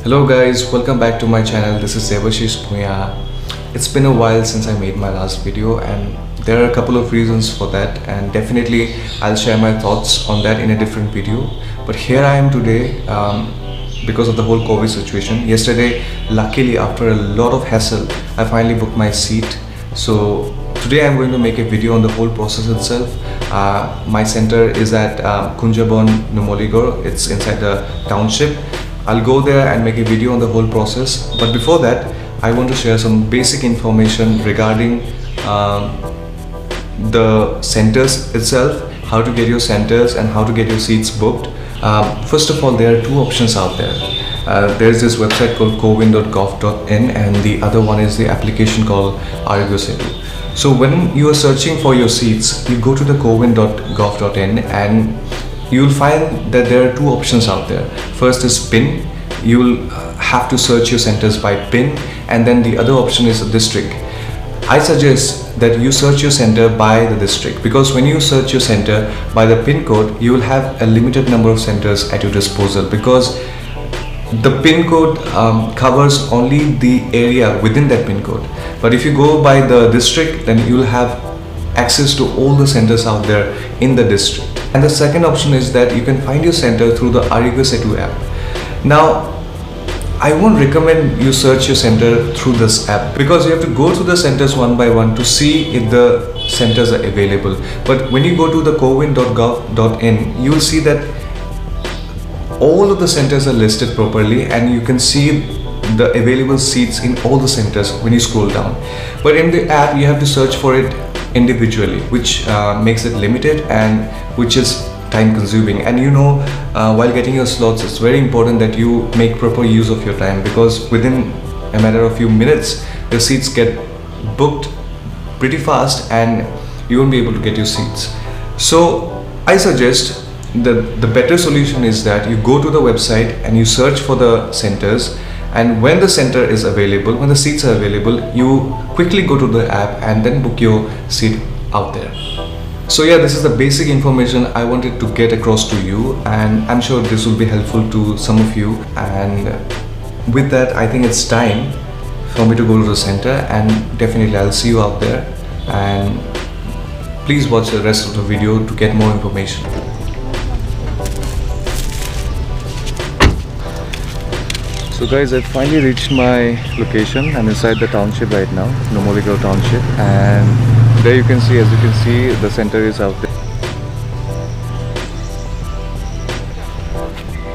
Hello guys, welcome back to my channel. This is Debashish Bhuyan. It's been a while since I made my last video and there are a couple of reasons for that, and definitely I'll share my thoughts on that in a different video. But here I am today because of the whole COVID situation. Yesterday, luckily after a lot of hassle, I finally booked my seat. So today I'm going to make a video on the whole process itself. My center is at Kunjabon, Numoligarh. It's inside the township. I'll go there and make a video on the whole process. But before that, I want to share some basic information regarding the centers itself, how to get your centers and how to get your seats booked. First of all, there are two options out there. There's this website called cowin.gov.in and the other one is the application called Setu. So when you are searching for your seats, you go to the cowin.gov.in and you'll find that there are two options out there. First is PIN. You'll have to search your centers by PIN, and then the other option is district. I suggest that you search your center by the district, because when you search your center by the PIN code, you will have a limited number of centers at your disposal, because the PIN code covers only the area within that PIN code. But if you go by the district, then you will have access to all the centers out there in the district. And the second option is that you can find your center through the Setu app. Now, I won't recommend you search your center through this app, because you have to go to the centers one by one to see if the centers are available. But when you go to the cowin.gov.in, you will see that all of the centers are listed properly and you can see the available seats in all the centers when you scroll down. But in the app, you have to search for it individually, which makes it limited and which is time consuming. And while getting your slots, it's very important that you make proper use of your time, because within a matter of few minutes the seats get booked pretty fast and you won't be able to get your seats. So I suggest that the better solution is that you go to the website and you search for the centers, and when the center is available, when the seats are available, you quickly go to the app and then book your seat out there. So yeah, this is the basic information I wanted to get across to you, and I'm sure this will be helpful to some of you. And with that, I think it's time for me to go to the center, and definitely I'll see you out there. And please watch the rest of the video to get more information. So guys, I've finally reached my location. I'm inside the township right now, Numoligarh township, and there you can see, the center is out there.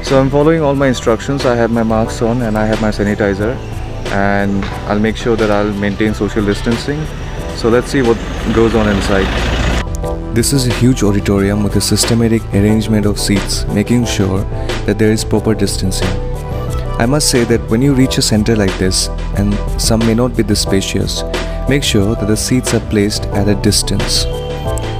So I'm following all my instructions. I have my masks on and I have my sanitizer, and I'll make sure that I'll maintain social distancing. So let's see what goes on inside. This is a huge auditorium with a systematic arrangement of seats, making sure that there is proper distancing. I must say that when you reach a center like this, and some may not be this spacious, make sure that the seats are placed at a distance.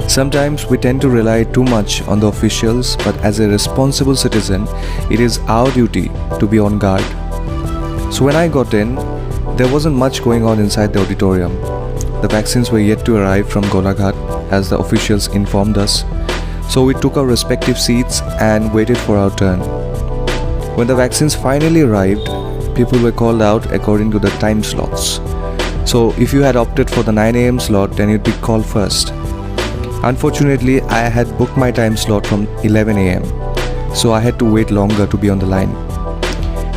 Sometimes we tend to rely too much on the officials, but as a responsible citizen, it is our duty to be on guard. So when I got in, there wasn't much going on inside the auditorium. The vaccines were yet to arrive from Golaghat, as the officials informed us. So we took our respective seats and waited for our turn. When the vaccines finally arrived, people were called out according to the time slots. So if you had opted for the 9 AM slot, then you'd be called first. Unfortunately, I had booked my time slot from 11 AM, so I had to wait longer to be on the line.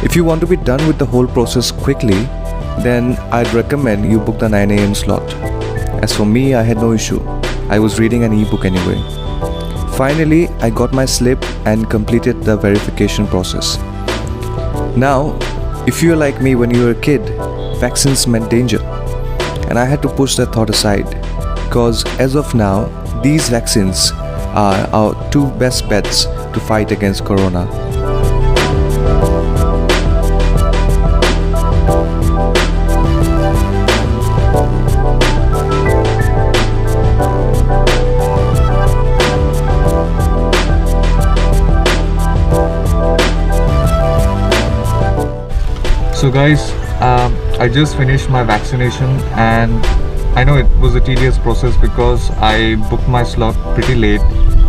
If you want to be done with the whole process quickly, then I'd recommend you book the 9 AM slot. As for me, I had no issue. I was reading an ebook anyway. Finally, I got my slip and completed the verification process. Now, if you're like me when you were a kid, vaccines meant danger. And I had to push that thought aside, because as of now, these vaccines are our two best bets to fight against corona. So guys, I just finished my vaccination, and I know it was a tedious process because I booked my slot pretty late.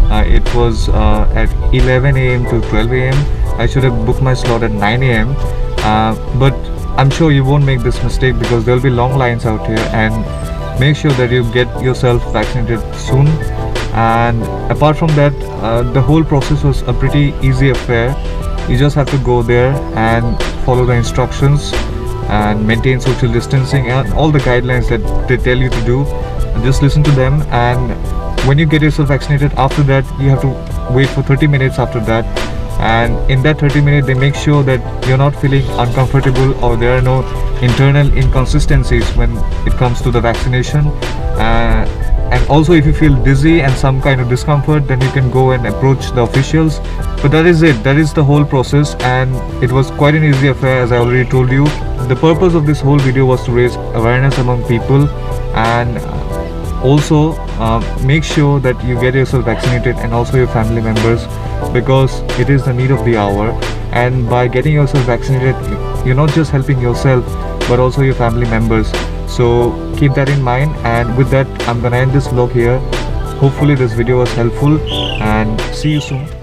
It was at 11 AM to 12 AM. I should have booked my slot at 9 AM, But I'm sure you won't make this mistake because there'll be long lines out here, and make sure that you get yourself vaccinated soon. And apart from that, the whole process was a pretty easy affair. You just have to go there and follow the instructions and maintain social distancing and all the guidelines that they tell you to do. Just listen to them, and when you get yourself vaccinated, after that you have to wait for 30 minutes after that. And in that 30 minutes they make sure that you're not feeling uncomfortable or there are no internal inconsistencies when it comes to the vaccination. And also, if you feel dizzy and some kind of discomfort, then you can go and approach the officials. But that is it, that is the whole process, and it was quite an easy affair, as I already told you. The purpose of this whole video was to raise awareness among people, and also make sure that you get yourself vaccinated and also your family members, because it is the need of the hour. And by getting yourself vaccinated, you're not just helping yourself but also your family members. So keep that in mind, and with that I'm gonna end this vlog here. Hopefully this video was helpful, and see you soon.